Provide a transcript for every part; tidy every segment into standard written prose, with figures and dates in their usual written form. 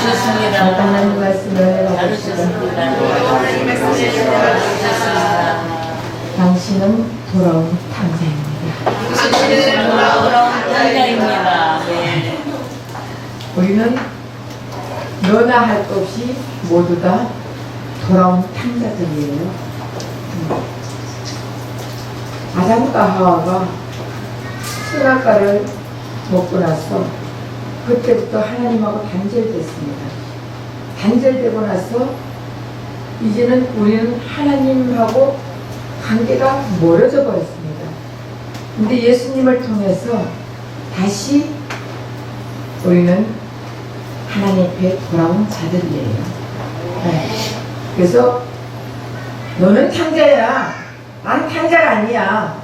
오셨습니다. 하나님 말씀을 나누셨습니다. 하나님 당신은 돌아온 탕자입니다. 당신은 돌아온 탕자입니다. 네. 우리는 너나 할 것 없이 모두 다 돌아온 탕자들이에요. 아담과 하와가 선악과를 먹고 나서 그때부터 하나님하고 단절됐습니다. 단절되고 나서 이제는 우리는 하나님하고 관계가 멀어져 버렸습니다. 근데 예수님을 통해서 다시 우리는 하나님 앞에 돌아온 자들이에요. 네. 그래서 너는 탕자야, 난 탕자가 아니야,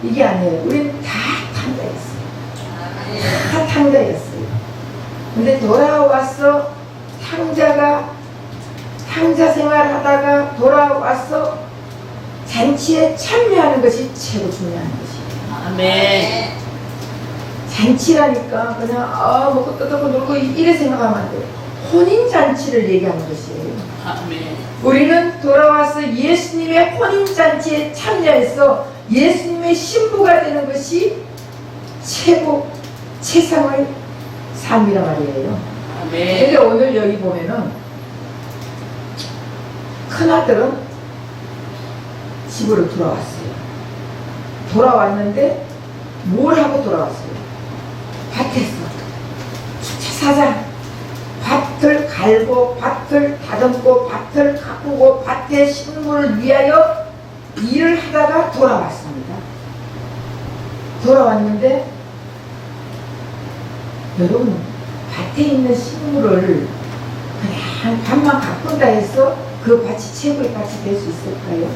이게 아니에요. 우리는 다 탕자였어요. 다 탕자였어요. 근데 돌아와서 탕자 생활하다가 돌아와서 잔치에 참여하는 것이 최고 중요한 것이에요. 아멘. 잔치라니까 그냥 먹고 뜯고 놀고 이래 생각하면 안 돼요. 혼인잔치를 얘기하는 것이에요. 아멘. 우리는 돌아와서 예수님의 혼인잔치에 참여해서 예수님의 신부가 되는 것이 최고 최상의 삶이란 말이에요. 아멘. 근데 오늘 여기 보면은 큰아들은 집으로 돌아왔어요. 돌아왔는데 뭘 하고 돌아왔어요? 밭에서 사자 밭을 갈고 밭을 다듬고 밭을 가꾸고 밭의 식물을 위하여 일을 하다가 돌아왔습니다. 돌아왔는데 여러분, 밭에 있는 식물을 그냥 밭만 가꾼다 해서 그 밭이 최고의 밭이 될 수 있을까요?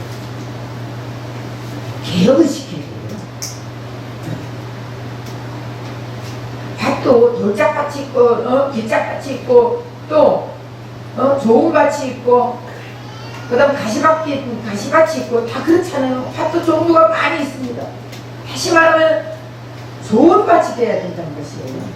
개혁을 시켜야 돼요. 밭도 돌짝밭이 있고 길짝밭이 있고 또 좋은 밭이 있고 그 다음 가시밭이 있고 다 그렇잖아요. 밭도 종류가 많이 있습니다. 다시 말하면 좋은 밭이 돼야 된다는 것이에요.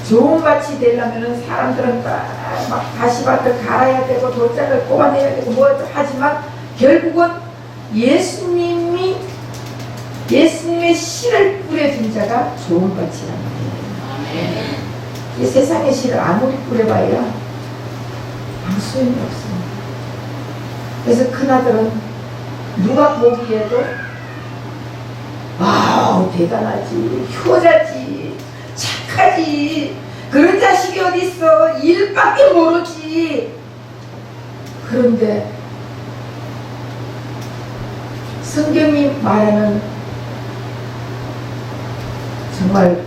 좋은 밭이 되려면 사람들은 막 가시밭을 갈아야 되고 돌짝을 뽑아내야 되고 뭐 하지만 결국은 예수님의 씨를 뿌려준 자가 좋은 밭이란 말이에요. 이 세상의 씨를 아무리 뿌려봐야 아무 소용이 없습니다. 그래서 큰아들은 누가 보기에도 와우 대단하지, 효자지, 착하지, 그런 자식이 어딨어, 일밖에 모르지. 그런데 성경이 말하는 정말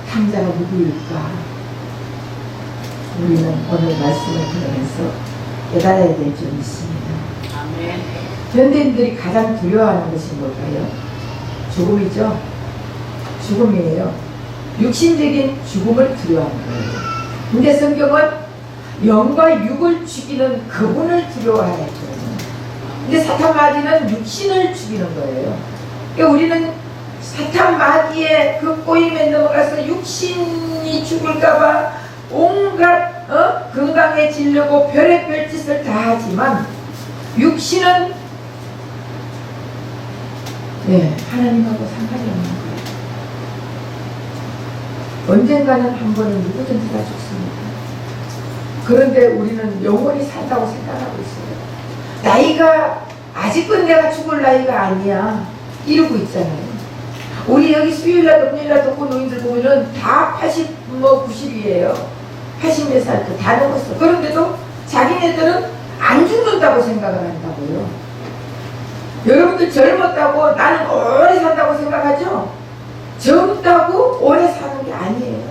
탕자가 누구일까? 우리는 오늘 말씀을 들으면서 깨달아야 될 점이 있습니다. 아멘. 현대인들이 가장 두려워하는 것이 뭘까요? 죽음이죠. 죽음이에요. 육신적인 죽음을 두려워하는 거예요. 근데 성경은 영과 육을 죽이는 그분을 두려워하라 했거든요. 근데 사탄 마귀는 육신을 죽이는 거예요. 그러니까 우리는 사탄 마귀의 그 꼬임에 넘어가서 육신이 죽을까봐 온갖 건강해지려고 별의별 짓을 다 하지만 육신은 하나님하고 상관이 없는 거예요. 언젠가는 한 번은 누구든지 다 죽습니다. 그런데 우리는 영원히 산다고 생각하고 있어요. 나이가 아직은 내가 죽을 나이가 아니야 이러고 있잖아요. 우리 여기 수요일날 금요일날 독거 노인들 보면은 다 80, 90이에요. 80몇 살 다 넘었어. 그런데도 자기네들은 안 죽는다고 생각을 한다고요. 여러분들 젊었다고 나는 오래 산다고 생각하죠? 젊다고 오래 사는 게 아니에요.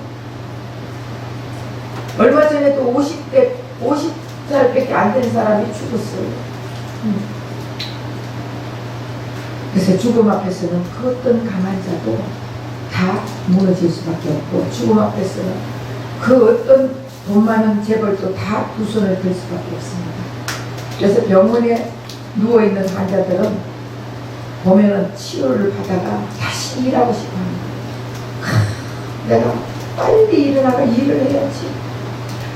얼마 전에도 50살밖에 안 된 사람이 죽었어요. 그래서 죽음 앞에서는 그 어떤 강한 자도 다 무너질 수밖에 없고, 죽음 앞에서는 그 어떤 돈 많은 재벌도 다 두 손을 들 수밖에 없습니다. 그래서 병원에 누워있는 환자들은 보면은 치료를 받다가 다시 일하고 싶어 합니다. 내가 빨리 일어나가 일을 해야지.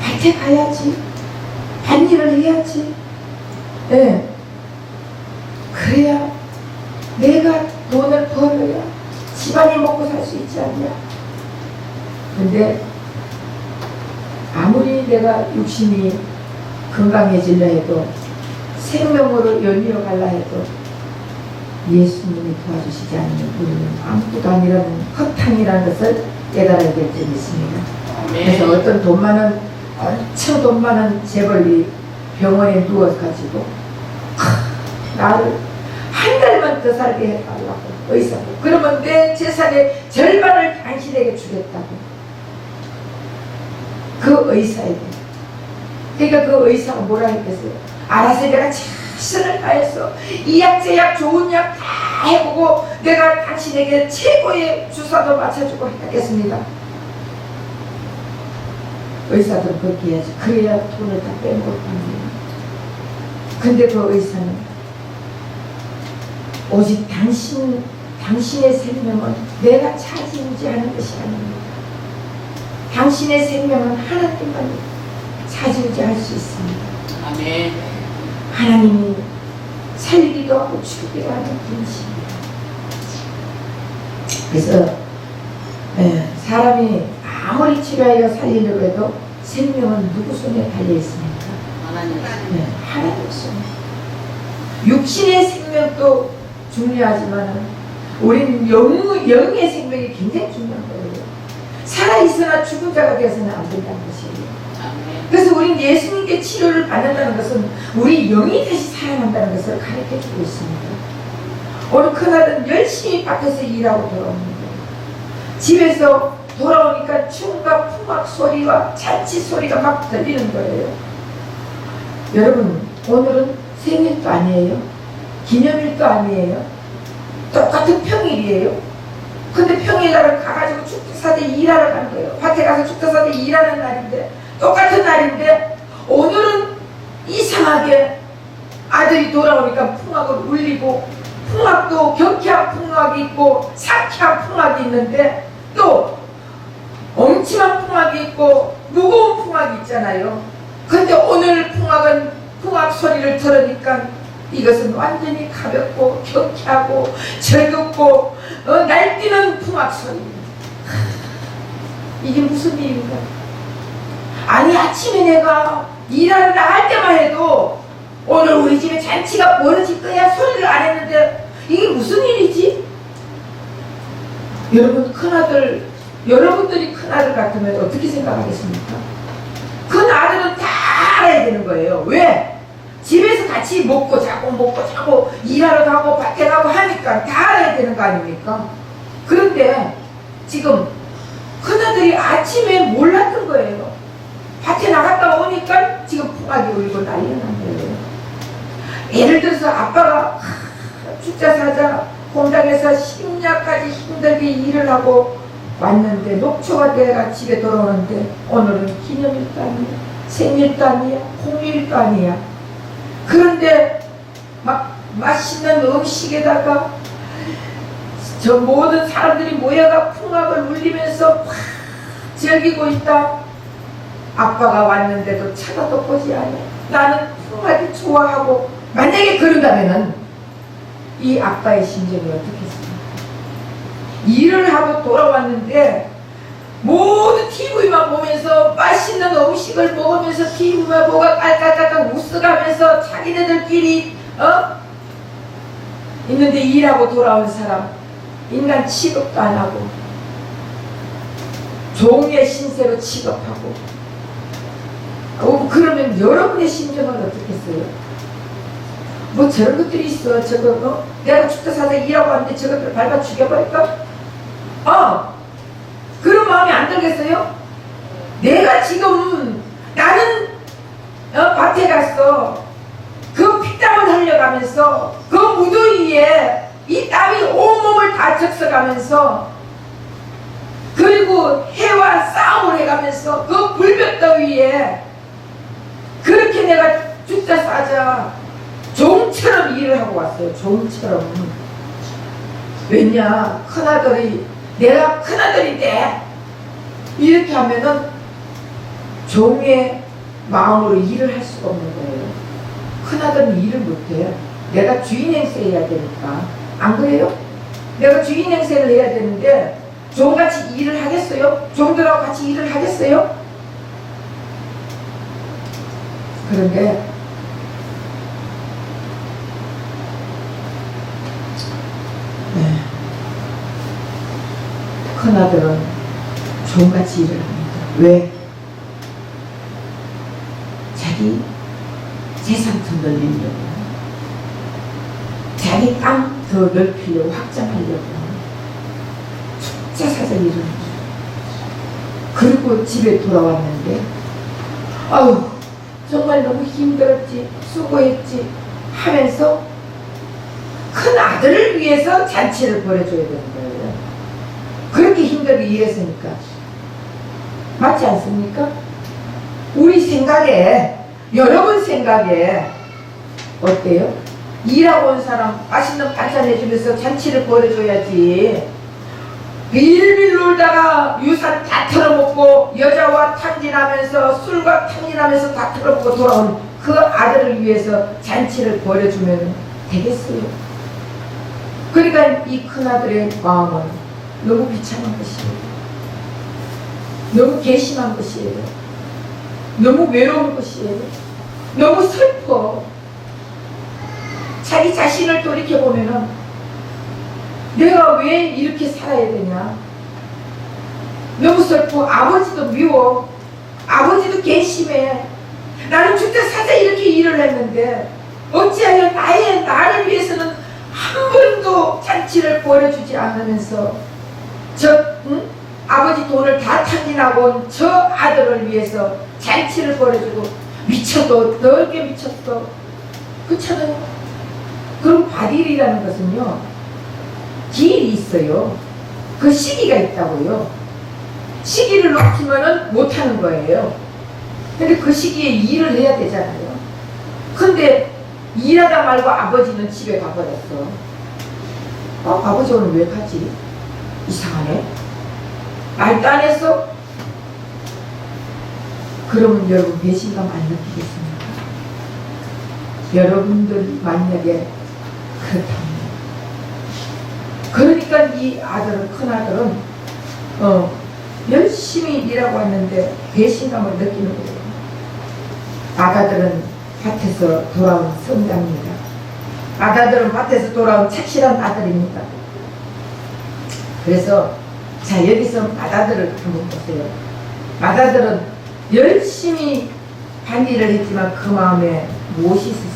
밭에 가야지. 밭일을 해야지. 예. 그래야 내가 돈을 벌어야 집안이 먹고 살 수 있지 않냐. 근데 아무리 내가 육신이 건강해지려 해도 생명으로 연이어 갈라 해도 예수님이 도와주시지 않으면 우리는 아무것도 아니라는 허탕이라는 것을 깨달아야 될 점이 있습니다. 그래서 어떤 돈 많은 엄청 돈 많은 재벌이 병원에 누워가지고 나를 한 달만 더 살게 해달라고 의사고, 그러면 내 재산의 절반을 당신에게 주겠다고 그 의사에게. 그러니까 그 의사가 뭐라 했겠어요? 알아서 내가 최선을 다해서 이 약 저 약 좋은 약 다 해보고 내가 당신에게 최고의 주사도 맞춰주고 했겠습니다. 의사들은 그렇게 해야지. 그래야 돈을 다 빼먹을 겁니다. 근데 그 의사는 오직 당신의 생명은 내가 차지하는 것이 아닙니다. 당신의 생명은 하나님만 차지할 수 있습니다. 아멘. 하나님이 살리기도 하고 죽이기도 하는 분이십니다. 그래서 사람이 아무리 치료하여 살리려고 해도 생명은 누구 손에 달려 있습니까? 하나님. 하나님 손에. 육신의 생명도 중요하지만 우리는 영의 생명이 굉장히 중요한 거예요. 살아있으나 죽은 자가 되어서는 안 된다는 것이에요. 그래서 우리는 예수님께 치료를 받는다는 것은 우리 영이 다시 살아난다는 것을 가르쳐주고 있습니다. 오늘 큰아들은 열심히 밖에서 일하고 돌아옵니다. 집에서 돌아오니까 춤과 풍악 소리와 잔치 소리가 막 들리는 거예요. 여러분, 오늘은 생일도 아니에요. 기념일도 아니에요. 똑같은 평일이에요. 근데 평일날은 가가지고 축제사대 일하러 간 거예요. 밭에 가서 축제사대 일하는 날인데, 똑같은 날인데 오늘은 이상하게 아들이 돌아오니까 풍악을 울리고, 풍악도 경쾌한 풍악이 있고 상쾌한 풍악이 있는데 또 엄침한 풍악이 있고 무거운 풍악이 있잖아요. 근데 오늘 풍악은 풍악 소리를 들으니까 이것은 완전히 가볍고 경쾌하고 즐겁고 날뛰는 풍악 소리입니다. 이게 무슨 일인가? 아니, 아침에 내가 일하러 나갈 때만 해도 오늘 우리 집에 잔치가 벌어질 거야 소리를 안 했는데 이게 무슨 일이지? 여러분, 큰아들, 여러분들이 큰아들 같으면 어떻게 생각하겠습니까? 큰아들은 다 알아야 되는 거예요. 왜? 집에서 같이 먹고 자고 일하러 가고 밭에 가고 하니까 다 알아야 되는 거 아닙니까? 그런데 지금 큰아들이 아침에 몰랐던 거예요. 밭에 나갔다 오니까 지금 풍악이 울고 난리가 난 거예요. 예를 들어서 아빠가 축자 사자 공장에서 심야까지 힘들게 일을 하고 왔는데 녹초가 돼가 집에 돌아오는데 오늘은 기념일도 아니야, 생일도 아니야, 공휴일도 아니야. 그런데 막 맛있는 음식에다가 저 모든 사람들이 모여가 풍악을 울리면서 팍 즐기고 있다. 아빠가 왔는데도 쳐다도 보지 않아. 나는 풍악이 좋아하고. 만약에 그런다면은 이 아빠의 심정이 어떻겠습니까? 일을 하고 돌아왔는데 모두 TV만 보면서 맛있는 음식을 먹으면서 TV만 보고 깔깔깔깔 웃어가면서 자기네들끼리 있는데 일하고 돌아온 사람 인간 취급도 안 하고 종의 신세로 취급하고 그러면 여러분의 심정은 어떻겠어요? 뭐 저런 것들이 있어. 저거 내가 축제사서 일하고 왔는데 저것들 밟아 죽여버릴까? 그런 마음이 안 들겠어요? 내가 지금 나는 밭에 갔어. 그 피땀을 흘려가면서 그 무더위에 이 땀이 온몸을 다 적셔가면서 그리고 해와 싸움을 해가면서 그 불볕더위에 그렇게 내가 죽자 싸자 종처럼 일을 하고 왔어요. 종처럼. 왜냐, 큰아들이 내가 큰아들인데 이렇게 하면은 종의 마음으로 일을 할 수가 없는 거예요. 큰아들은 일을 못해요. 내가 주인 행세해야 되니까. 안 그래요? 내가 주인 행세를 해야 되는데 종같이 일을 하겠어요? 종들하고 같이 일을 하겠어요? 그런데 큰아들은 종같이 일을 합니다. 왜? 자기 재산 더 늘리려고, 자기 땅 더 넓히려고, 확장하려고 투자사서 일을 합니다. 그리고 집에 돌아왔는데 아우 정말 너무 힘들었지, 수고했지 하면서 큰 아들을 위해서 잔치를 벌여줘야 되는 거예요. 그렇게 힘들게 일했으니까. 맞지 않습니까? 우리 생각에, 여러분 생각에 어때요? 일하고 온 사람 맛있는 반찬 해주면서 잔치를 벌여줘야지. 빌빌 놀다가 유산 다 털어먹고 여자와 탕진하면서 술과 탕진하면서 다 털어먹고 돌아온 그 아들을 위해서 잔치를 벌여주면 되겠어요? 그러니까 이 큰아들의 마음은 너무 비참한 것이에요. 너무 괘씸한 것이에요. 너무 외로운 것이에요. 너무 슬퍼. 자기 자신을 돌이켜보면은 내가 왜 이렇게 살아야 되냐. 너무 슬퍼. 아버지도 미워. 아버지도 괘씸해. 나는 죽자 사자 이렇게 일을 했는데 어찌하여 나를 위해서는 한 번도 잔치를 벌여주지 않으면서 아버지 돈을 다 탕진하고 온 저 아들을 위해서 잔치를 벌여주고 미쳐도 넓게 미쳤어. 그렇잖아요. 그럼 발일이라는 것은요, 기일이 있어요. 그 시기가 있다고요. 시기를 놓치면은 못하는 거예요. 근데 그 시기에 일을 해야 되잖아요. 근데 일하다 말고 아버지는 집에 가버렸어. 아버지 오늘 왜 가지? 이상하네. 말도 안 했어? 그러면 여러분 배신감 안 느끼겠습니까? 여러분들 만약에 그렇다면, 그러니까 이 아들은, 큰아들은 열심히 일하고 왔는데 배신감을 느끼는 거예요. 아가들은 밭에서 돌아온 성자입니다. 아가들은 밭에서 돌아온 착실한 아들입니다. 그래서 자, 여기서 맏아들을 한번 보세요. 맏아들은 열심히 반일을 했지만 그 마음에 무엇이 있었습니까?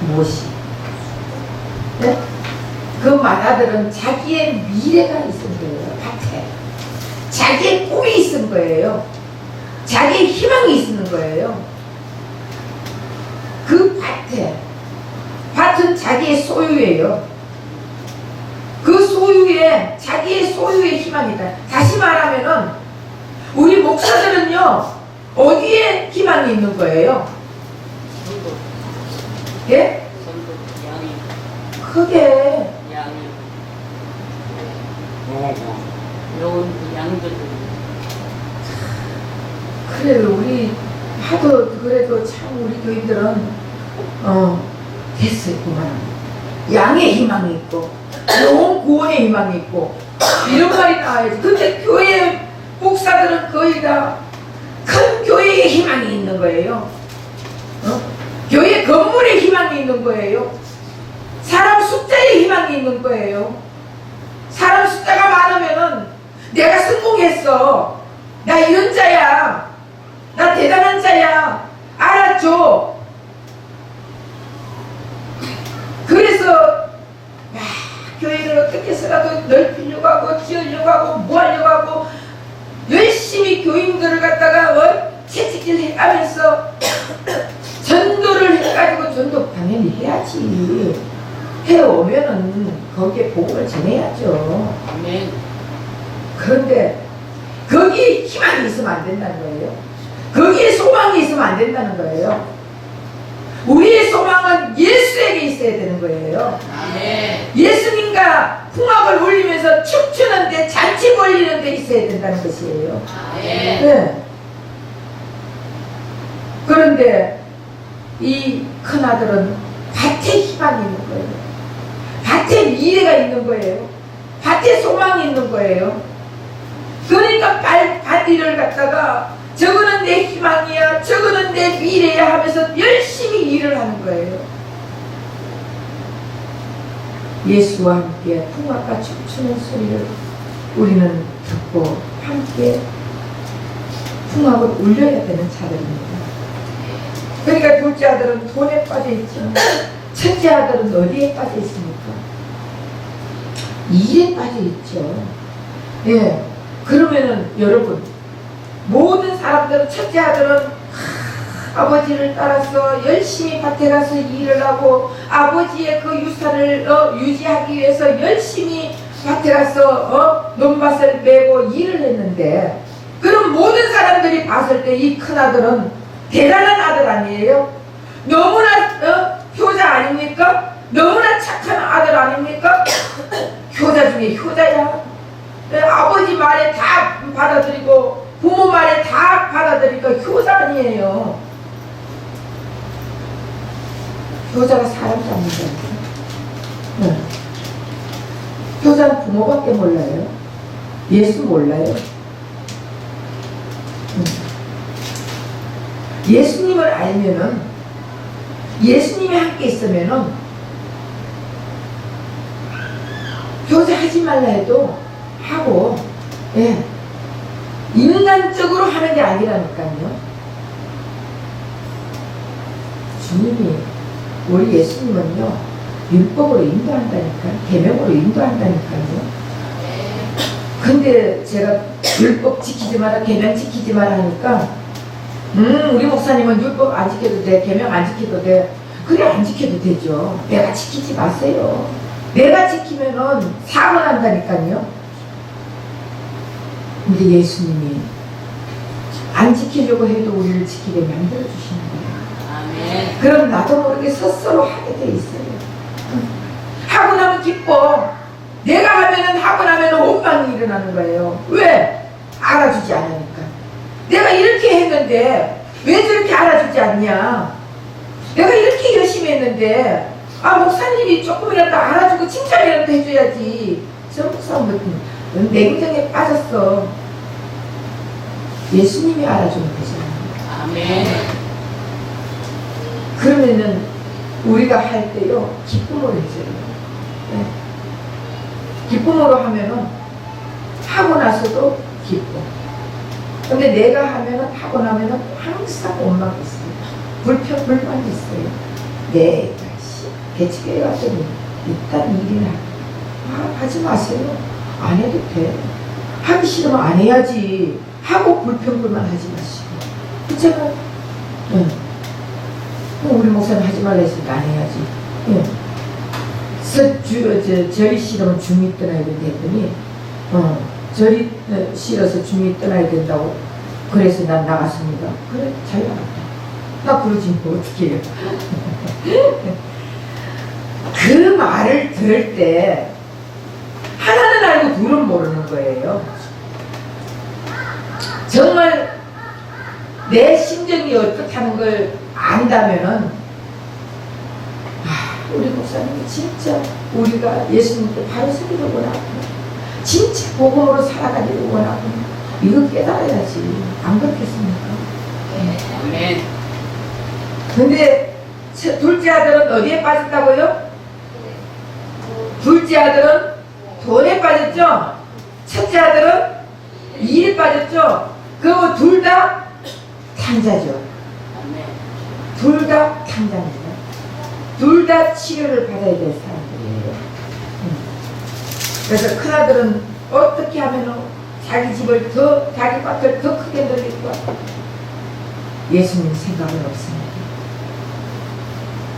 무엇이? 네? 그 맏아들은 자기의 미래가 있은 거예요. 밭에 자기의 꿈이 있은 거예요. 자기의 희망이 있는 거예요. 그 밭은 자기의 소유예요. 그 소유에, 자기의 소유의 희망이다. 다시 말하면은 우리 목사들은요, 어디에 희망이 있는 거예요? 예? 크게 양들. 그래도 우리 하도 그래도 참 우리 교인들은 됐어요. 그만. 양의 희망이 있고 영혼 구원의 희망이 있고 이런 말이 나와야지. 근데 교회 목사들은 거의 다 큰 교회의 희망이 있는 거예요. 교회 건물의 희망이 있는 거예요. 사람 숫자의 희망이 있는 거예요. 사람 숫자가 많으면은 내가 성공했어, 나 이런 자야, 나 대단한 자야, 알았죠? 그래서 교회를 어떻게 해서라도 넓히려고 하고 지으려고 하고 뭐 하려고 하고 열심히 교인들을 갖다가 채찍질 해가면서 전도를 해가지고, 전도 당연히 해야지. 해오면은 거기에 복음을 전해야죠. 아멘. 그런데 거기에 희망이 있으면 안 된다는 거예요. 거기에 소망이 있으면 안 된다는 거예요. 우리의 소망은 예수에게 있어야 되는 거예요. 아멘. 예수님과 풍악을 울리면서 하면서 춤추는데 잔치 벌리는 데 있어야 된다는 것이에요. 아멘. 네. 그런데 이 큰아들은 밭에 희망이 있는 거예요. 밭에 미래가 있는 거예요. 밭에 소망이 있는 거예요. 그러니까 밭 일을 갖다가 저거는 내 희망이야, 저거는 내 미래야 하면서 열심히 일을 하는 거예요. 예수와 함께 풍악과 춤추는 소리를 우리는 듣고 함께 풍악을 울려야 되는 자들입니다. 그러니까 둘째 아들은 돈에 빠져 있죠. 첫째 아들은 어디에 빠져 있습니까? 일에 빠져 있죠. 예. 그러면은 여러분, 모든 사람들은 첫째 아들은 아버지를 따라서 열심히 밭에 가서 일을 하고 아버지의 그 유산을 유지하기 위해서 열심히 밭에 가서 논밭을 메고 일을 했는데, 그럼 모든 사람들이 봤을 때 이 큰아들은 대단한 아들 아니에요? 너무나 효자 아닙니까? 너무나 착한 아들 아닙니까? 효자 중에 효자야. 아버지 말에 다 받아들이고 부모 말에 다 받아들이니까 효자 아니에요. 효자가 사람 잡는 거예요. 네. 효자는 부모밖에 몰라요. 예수 몰라요. 예수님을 알면은, 예수님이 함께 있으면은 효자 하지 말라 해도 하고, 예, 인간적으로 하는 게 아니라니까요. 주님이, 우리 예수님은요, 율법으로 인도한다니까요. 계명으로 인도한다니까요. 근데 제가 율법 지키지 마라, 계명 지키지 마라 하니까 우리 목사님은 율법 안 지켜도 돼, 계명 안 지켜도 돼. 그래, 안 지켜도 되죠. 내가 지키지 마세요. 내가 지키면은 사고 난다니까요. 근데 예수님이 안 지키려고 해도 우리를 지키게 만들어 주시는 거예요. 아멘. 그럼 나도 모르게 스스로 하게 돼 있어요. 하고 나면 기뻐. 내가 하면은, 하고 나면은 원망이 일어나는 거예요. 왜? 알아주지 않으니까. 내가 이렇게 했는데 왜 저렇게 알아주지 않냐? 내가 이렇게 열심히 했는데 목사님이 조금이라도 알아주고 칭찬이라도 해줘야지. 저 목사님은 냉정에 빠졌어. 예수님이 알아주면 되잖아요. 아멘. 그러면은 우리가 할 때요, 기쁨으로 해줘요. 네. 기쁨으로 하면은 하고 나서도 기뻐. 근데 내가 하면은, 하고 나면은 항상 원망이 있어요. 불만이 있어요. 내가 개척에 왔더니 일단 일이나 하지 마세요. 안 해도 돼. 하기 싫으면 안 해야지. 하고 불평불만 하지 마시고. 그렇잖아. 응. 우리 목사님 하지 말라 했으니까 안 해야지. 응. 절이 싫으면 중이 떠나야 된다 했더니 절이 싫어서 중이 떠나야 된다고 그래서 난 나갔습니다. 그래, 잘 나갔다. 나 그러지 뭐 어떻게 해요. 그 말을 들을 때 하나는 알고 둘은 모르는 거예요. 정말 내 심정이 어떻다는 걸 안다면은, 우리 목사님이 진짜 우리가 예수님께 바로 서기를 원하고 진짜 복음으로 살아가기를 원하고 이거 깨달아야지. 안 그렇겠습니까? 아멘. 근데 둘째 아들은 어디에 빠졌다고요? 둘째 아들은 돈에 빠졌죠? 첫째 아들은 일에 빠졌죠? 그럼 둘 다 탕자죠. 둘 다 탕자입니다. 둘 다 치료를 받아야 될 사람들이에요. 그래서 큰아들은 어떻게 하면 자기 집을 더, 자기 밭을 더 크게 늘릴까? 예수님 생각은 없습니다.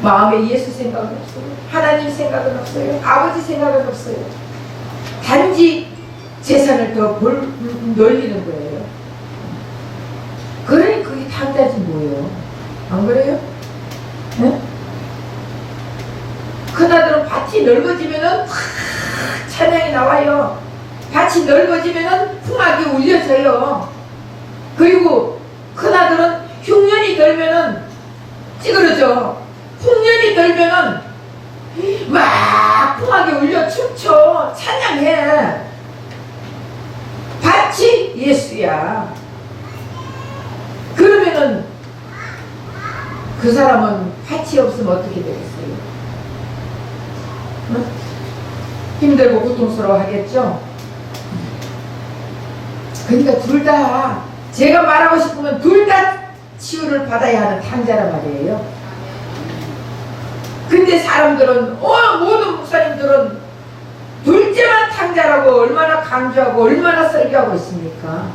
마음에 예수 생각은 없어요. 하나님 생각은 없어요. 아버지 생각은 없어요. 단지 재산을 더 놀리는 거예요. 그러니 그게 탕자지 뭐예요. 안 그래요? 네? 큰아들은 밭이 넓어지면은 찬양이 나와요. 밭이 넓어지면은 풍악이 울려져요. 그리고 큰아들은 흉년이 들면은 찌그러져. 흉년이 들면은 막 풍악이 울려 춤춰. 찬양해. 밭이 예수야. 그러면은 그 사람은 밭이 없으면 어떻게 되겠어요? 응? 힘들고 고통스러워 하겠죠? 그러니까 둘 다, 제가 말하고 싶으면 둘 다 치유를 받아야 하는 탕자란 말이에요. 근데 사람들은, 모든 목사님들은 둘째만 탕자라고 얼마나 강조하고 얼마나 설교하고 있습니까?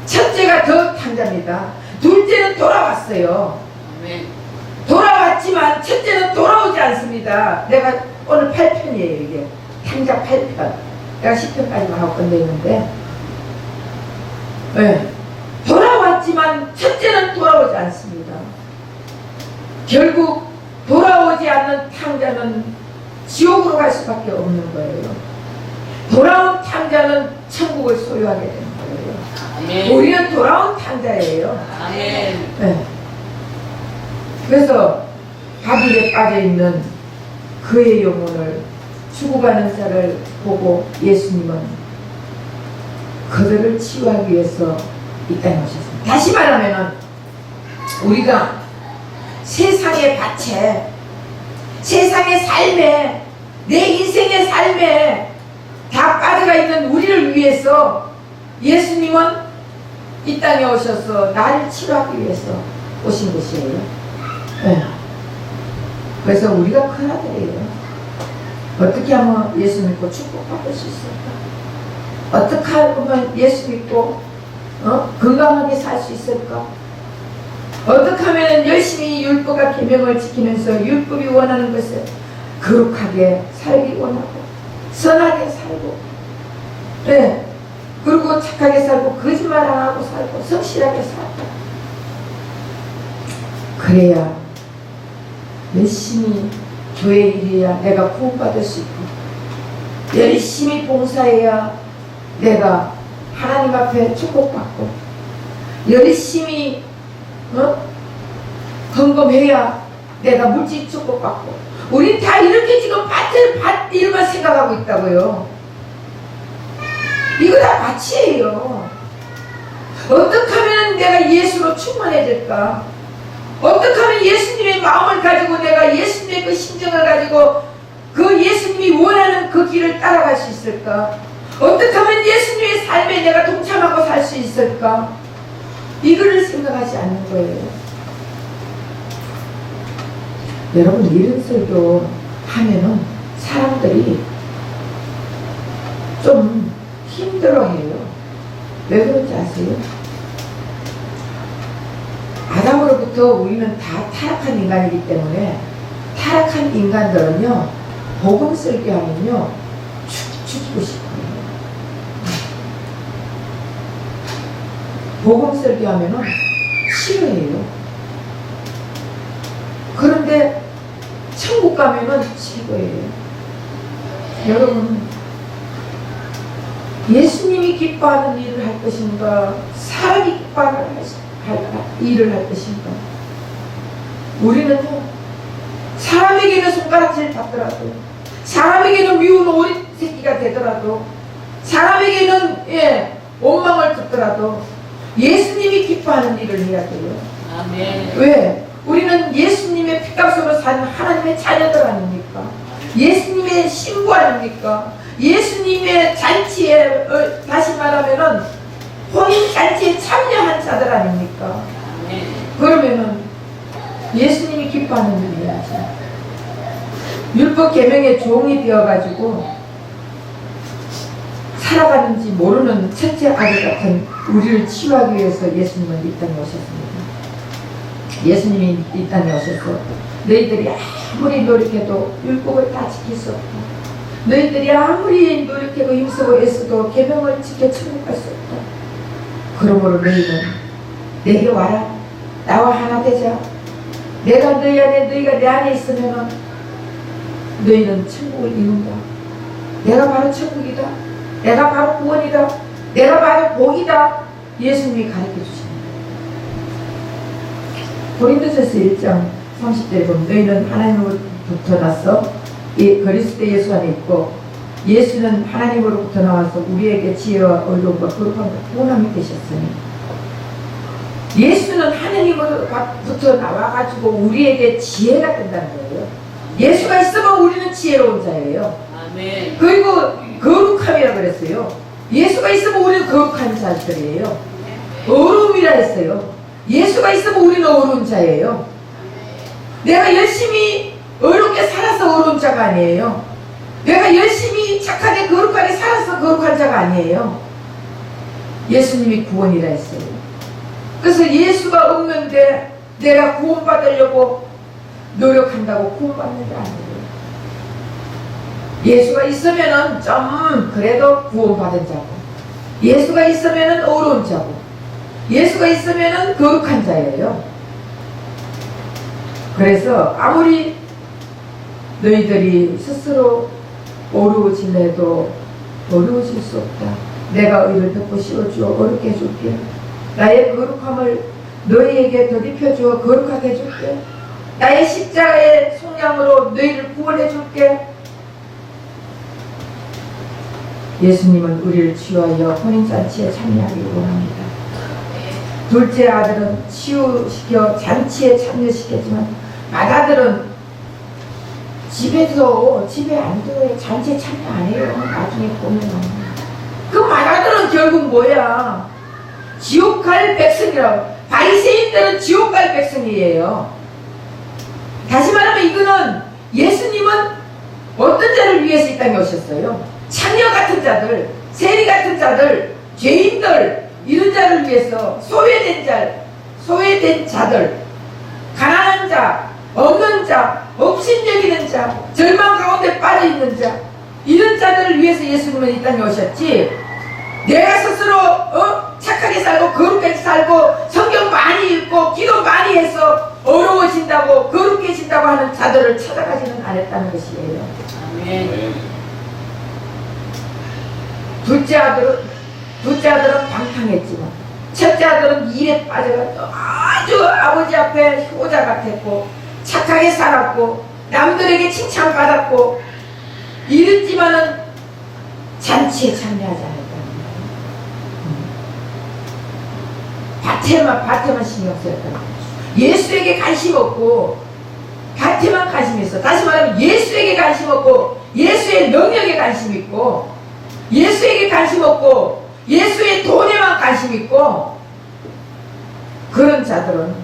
첫째가 더 탕자입니다. 둘째는 돌아왔어요. 돌아왔지만 첫째는 돌아오지 않습니다. 내가 오늘 8편이에요. 이게 탕자 8편. 내가 10편까지만 하고 끝내는데, 네. 돌아왔지만 첫째는 돌아오지 않습니다. 결국 돌아오지 않는 탕자는 지옥으로 갈 수밖에 없는 거예요. 돌아온 탕자는 천국을 소유하게 되는 거예요. 아멘. 우리는 돌아온 탕자예요. 아멘. 네. 그래서 바빌에 빠져있는 그의 영혼을 죽어가는 자를 보고 예수님은 그들을 치유하기 위해서 이 땅에 오셨습니다. 다시 말하면 우리가 세상의 밭에, 세상의 삶에, 내 인생의 삶에 다 빠져가 있는 우리를 위해서 예수님은 이 땅에 오셔서 나를 치료하기 위해서 오신 것이에요. 네. 그래서 우리가 큰 아들이에요. 어떻게 하면 예수 믿고 축복받을 수 있을까? 어떻게 하면 예수 믿고 건강하게 살 수 있을까? 어떻게 하면 열심히 율법과 계명을 지키면서 율법이 원하는 것을 거룩하게 살기 원하고 선하게 살고, 네, 그리고 착하게 살고 거짓말 안 하고 살고 성실하게 살고, 그래야 열심히 교회 일해야 내가 구원받을 수 있고, 열심히 봉사해야 내가 하나님 앞에 축복받고, 열심히 헌금해야 내가 물질 축복받고. 우린 다 이렇게 지금 밭 일만 생각하고 있다고요. 이거 다 밭이에요. 어떻게 하면 내가 예수로 충만해질까? 어떻게 하면 예수님의 마음을 가지고 내가 예수님의 그 심정을 가지고 그 예수님이 원하는 그 길을 따라갈 수 있을까? 어떻게 하면 예수님의 삶에 내가 동참하고 살 수 있을까? 이거를 생각하지 않는 거예요. 여러분, 이런 설교 하면은 사람들이 좀 힘들어해요. 왜 그런지 아세요? 아담으로부터 우리는 다 타락한 인간이기 때문에, 타락한 인간들은요, 복음 설교하면요 죽고 싶어요. 복음 설교하면은 싫어해요. 그런데 천국 가면은 최고예요. 여러분, 예수님이 기뻐하는 일을 할 것인가, 사람이 기뻐하는 일을 할 것인가? 우리는요, 사람에게는 손가락질 받더라도, 사람에게는 미운 오리 새끼가 되더라도, 사람에게는 원망을 듣더라도 예수님이 기뻐하는 일을 해야 돼요. 아멘. 왜? 우리는 예수님의 피값으로 산 하나님의 자녀들 아닙니까? 예수님의 신부 아닙니까? 예수님의 잔치에, 다시 말하면은 혼인 잔치에 참여한 자들 아닙니까? 아멘. 그러면은 예수님이 기뻐하는 일을 해야지. 율법 계명의 종이 되어가지고 살아가는지 모르는 첫째 아들 같은 우리를 치유하기 위해서 예수님은 이 땅에 오셨습니다. 예수님이 이 땅에 오셔서 너희들이 아무리 노력해도 율법을 다 지킬 수 없다. 너희들이 아무리 노력해도 힘쓰고 애써도 계명을 지켜 천국 갈 수 없다. 그러므로 너희는 내게 와라. 나와 하나 되자. 내가 너희 안에, 너희가 내 안에 있으면 너희는 천국을 이룬다. 내가 바로 천국이다. 내가 바로 구원이다. 내가 바로 복이다. 예수님이 가르쳐 주십니다. 고린도전서 1장 30절에 보면 너희는 하나님으로부터 나서 그리스도 예수 안에 있고 예수는 하나님으로부터 나와서 우리에게 지혜와 의로움과 거룩함과 구원함이 되셨으니 예수는 하나님으로부터 나와가지고 우리에게 지혜가 된다는 거예요. 예수가 있으면 우리는 지혜로운 자예요. 아멘. 그리고 거룩함이라고 그랬어요. 예수가 있으면 우리는 거룩한 자들이에요. 의로움이라 했어요. 예수가 있으면 우리는 의로운 자예요. 내가 열심히 의롭게 살아서 의로운 자가 아니에요. 내가 열심히 착하게 거룩하게 살아서 거룩한 자가 아니에요. 예수님이 구원이라 했어요. 그래서 예수가 없는데 내가 구원받으려고 노력한다고 구원받는 게 아니에요. 예수가 있으면은 좀 그래도 구원받은 자고, 예수가 있으면은 의로운 자고, 예수가 있으면은 거룩한 자예요. 그래서 아무리 너희들이 스스로 어려워질래 해도 어려워질 수 없다. 내가 의를 덮고 씌워주어 어렵게 해줄게. 나의 거룩함을 너희에게 덧입혀주어 거룩하게 해줄게. 나의 십자가의 속량으로 너희를 구원해줄게. 예수님은 우리를 치유하여 혼인잔치에 참여하기를 원합니다. 둘째 아들은 치유시켜 잔치에 참여시켰지만 맏아들은 집에 안 들어요. 잔치에 참여 안 해요. 나중에 보면 그 맏아들은 결국 뭐야? 지옥 갈 백성이라고. 바리새인들은 지옥 갈 백성이에요. 다시 말하면 이거는 예수님은 어떤 자를 위해서 이 땅에 오셨어요? 창녀 같은 자들, 세리 같은 자들, 죄인들, 이런 자를 위해서 소외된 자들, 가난한 자, 없는 자, 업신여기는 자, 절망 가운데 빠져있는 자, 이런 자들을 위해서 예수님은 이 땅에 오셨지, 내가 스스로 착하게 살고 거룩하게 살고 성경 많이 읽고 기도 많이 해서 어려워진다고 거룩해진다고 하는 자들을 찾아가지는 않았다는 것이에요. 아멘. 둘째 아들은 방탕했지만 첫째 아들은 일에 빠져가 아주 아버지 앞에 효자 같았고 착하게 살았고 남들에게 칭찬받았고 이랬지만은 잔치에 참여하지 않았다는 거예요. 밭에만 신경 쓰였다는 거예요. 예수에게 관심 없고 밭에만 관심 있어. 다시 말하면 예수에게 관심 없고 예수의 능력에 관심 있고 예수에게 관심 없고 예수의 돈에만 관심 있고 그런 자들은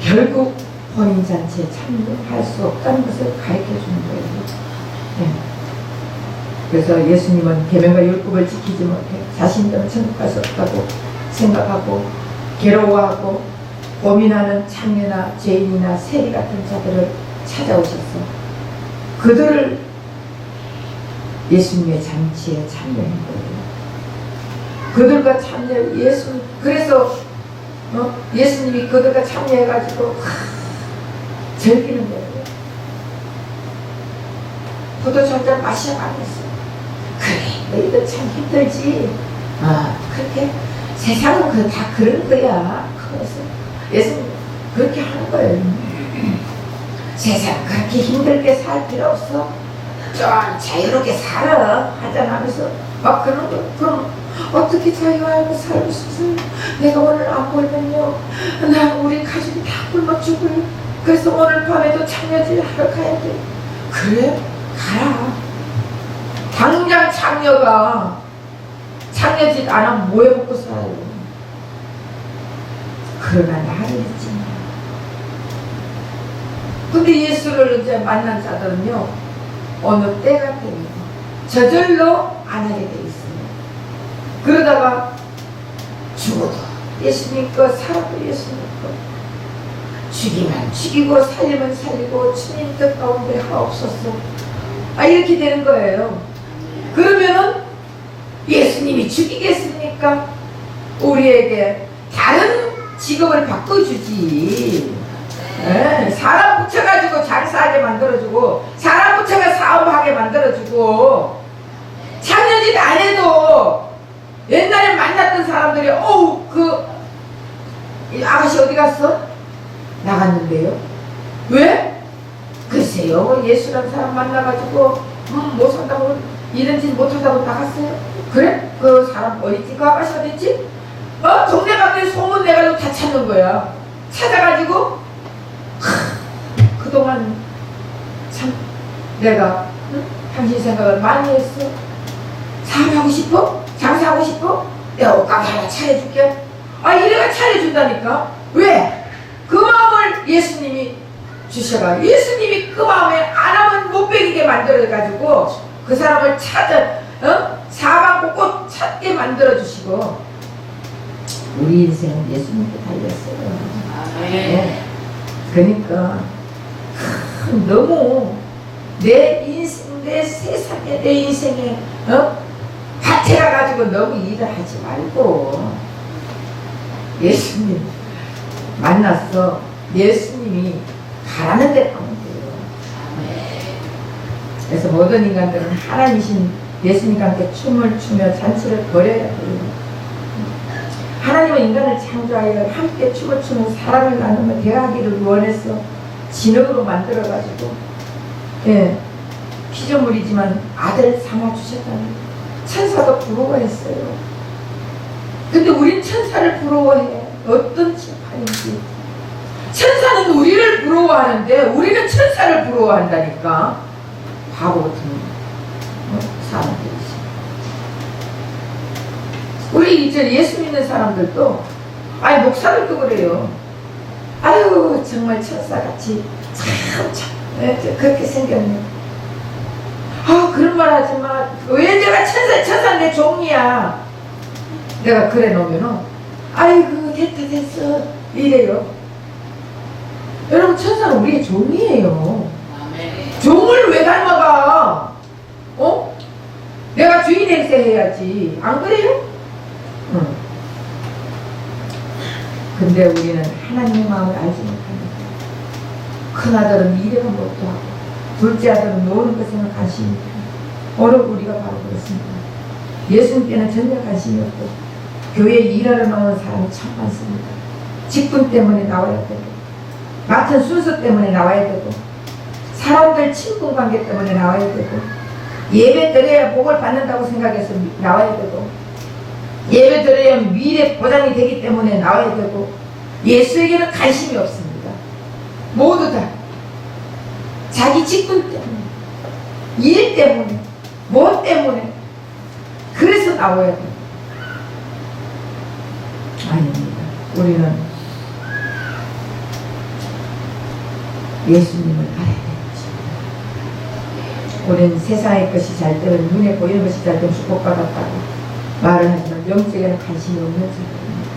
결국 혼인잔치에 참여할 수 없다는 것을 가르쳐 주는 거예요. 네. 그래서 예수님은 계명과 율법을 지키지 못해 자신들은 천국 갈 수 없다고 생각하고 괴로워하고 고민하는 창녀나 죄인이나 세리 같은 자들을 찾아오셨어. 그들을 예수님의 잔치에 참여한 거예요. 그들과 그래서 예수님이 그들과 참여해가지고 즐기는 거예요. 포도주 한 잔 마시면 안 됐어. 그래, 너희들 참 힘들지. 그렇게 세상은 다 그런 거야. 그래서 예수님 그렇게 하는 거예요. 세상 그렇게 힘들게 살 필요 없어. 좀 자유롭게 살아 하잖아면서 막 그런 거. 그럼 어떻게 자유하고 살고 싶어요? 내가 오늘 안 벌면요 우리 가족이 다 굶어 죽을. 그래서 오늘 밤에도 창녀질 하러 가야 돼. 그래? 가라. 당장 창녀질 안 하면 뭐 해먹고 살아요? 그러나 나를 잊지 마. 근데 예수를 이제 만난 자들은요 어느 때가 되면 저절로 안 하게 돼 있어요. 그러다가 죽어도 예수님 거, 살아도 예수님 거, 죽이면 죽이고 살리면 살리고 주님 뜻 가운데 하옵소서. 이렇게 되는 거예요. 그러면은 예수님이 죽이겠습니까? 우리에게 다른 직업을 바꿔주지. 사람 붙여가지고 장사하게 만들어주고 사람 붙여가 사업하게 만들어주고 창년짓 안 해도 옛날에 만났던 사람들이 어우 이 아가씨 어디 갔어? 나갔는데요. 왜? 글쎄요 예수라는 사람 만나가지고 못 산다고 이런 짓 못한다고 나갔어요. 그래? 그 사람 어딨지? 그 아가씨 어딨지? 동네 가더니 소문 내가지고 다 찾는 거야. 찾아가지고 그동안 참 내가 당신 생각을 많이 했어. 사업하고 싶어? 장사하고 싶어? 내가 옷가게 하나 차려줄게. 이래가 차려준다니까. 왜? 그 마음을 예수님이 주셔가 예수님이 그 마음에 안 하면 못 베기게 만들어가지고 그 사람을 사방 곳곳 찾게 만들어주시고 우리 인생은 예수님께 달렸어요. 네. 그러니까 너무 내 인생, 내 세상에, 내 인생에 밭에가 가지고 너무 일을 하지 말고 예수님 만났어. 예수님이 가라는 데 가면 돼요. 그래서 모든 인간들은 하나님이신 예수님과 함께 춤을 추며 잔치를 벌여야 돼요. 하나님은 인간을 창조하여 함께 춤을 추며 사랑을 나누며 대화하기를 원해서 진흙으로 만들어가지고 피조물이지만 아들 삼아주셨다는 천사도 부러워했어요. 근데 우린 천사를 부러워해. 어떤 심판인지. 천사는 우리를 부러워하는데 우리는 천사를 부러워한다니까. 바보 같은 사람들이지. 우리 이제 예수 믿는 사람들도 목사들도 그래요. 아유 정말 천사같이 참 그렇게 생겼네. 그런 말 하지마. 왜 내가 천사 내 종이야. 내가 그래 놓으면은 아이고 됐어 이래요. 여러분 천사는 우리의 종이에요. 종을 왜 닮아가? 내가 주인 행세해야지. 안 그래요? 근데 우리는 하나님의 마음을 알지 못합니다. 큰아들은 일을 못도 하고 둘째 아들은 노는 것에는 관심이 있고 오늘 우리가 바로 그렇습니다. 예수님께는 전혀 관심이 없고 교회에 일하러 나오는 사람이 참 많습니다. 직분 때문에 나와야 되고 맡은 순서 때문에 나와야 되고 사람들 친분 관계 때문에 나와야 되고 예배 드려야 복을 받는다고 생각해서 나와야 되고 예배 드려야 미래 보장이 되기 때문에 나와야 되고 예수에게는 관심이 없습니다. 모두 다 자기 직분 때문에 일 때문에 뭐 때문에 그래서 나와야 돼요. 아닙니다. 우리는 예수님을 알아야 되는 것입니다. 우리는 세상의 것이 잘 때는 눈에 보이는 것이 잘 때는 축복받았다고 말을 하지만 영적에는 관심이 없는 자들입니다.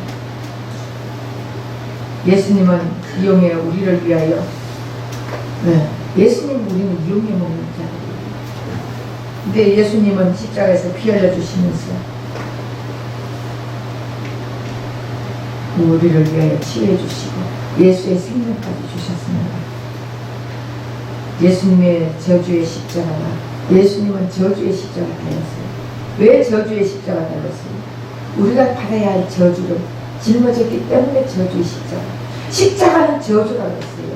예수님은 이용해 우리를 위하여 예수님 우리는 이용해 먹는 자들입니다. 근데 예수님은 십자가에서 피 흘려주시면서 우리를 위하여 치유해 주시고 예수의 생명까지 주셨습니다. 예수님의 저주의 십자가가 예수님은 저주의 십자가 달렸어요. 왜 저주의 십자가 달렸어요? 우리가 받아야 할 저주를 짊어졌기 때문에 저주의 십자가. 십자가는 저주라고 했어요.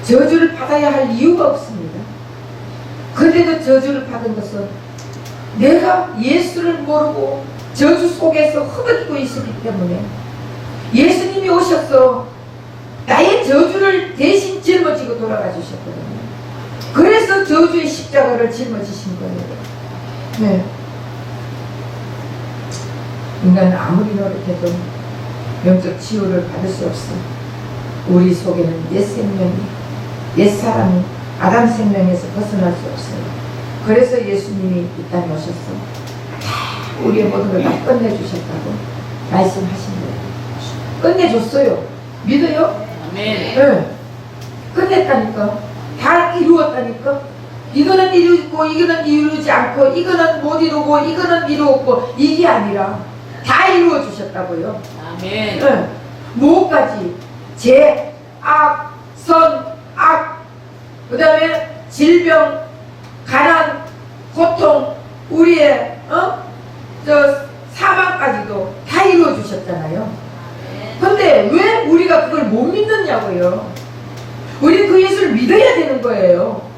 저주를 받아야 할 이유가 없습니다. 그런데도 저주를 받은 것은 내가 예수를 모르고 저주 속에서 흩어지고 있었기 때문에 예수님이 오셔서 나의 저주를 대신 짊어지고 돌아가 주셨거든요. 그래서 저주의 십자가를 짊어지신 거예요. 네. 인간은 아무리 노력해도 영적 치유를 받을 수 없어. 우리 속에는 옛 생명이, 옛 사람이 아담 생명에서 벗어날 수 없어요. 그래서 예수님이 이 땅에 오셔서 다 우리의 모든 걸 다 끝내주셨다고 말씀하신 거예요. 끝내줬어요. 믿어요? 아멘. 네. 끝냈다니까. 다 이루었다니까. 이거는 이루고 이거는 이루지 않고 이거는 못 이루고 이거는 이루었고 이게 아니라 다 이루어 주셨다고요. 아멘. 네. 무엇까지? 죄, 악, 선, 악, 그 다음에 질병, 가난, 고통, 우리의 사망까지도 다 이루어 주셨잖아요. 근데 왜 우리가 그걸 못 믿느냐고요. 우리 그 예수를 믿어야 되는 거예요.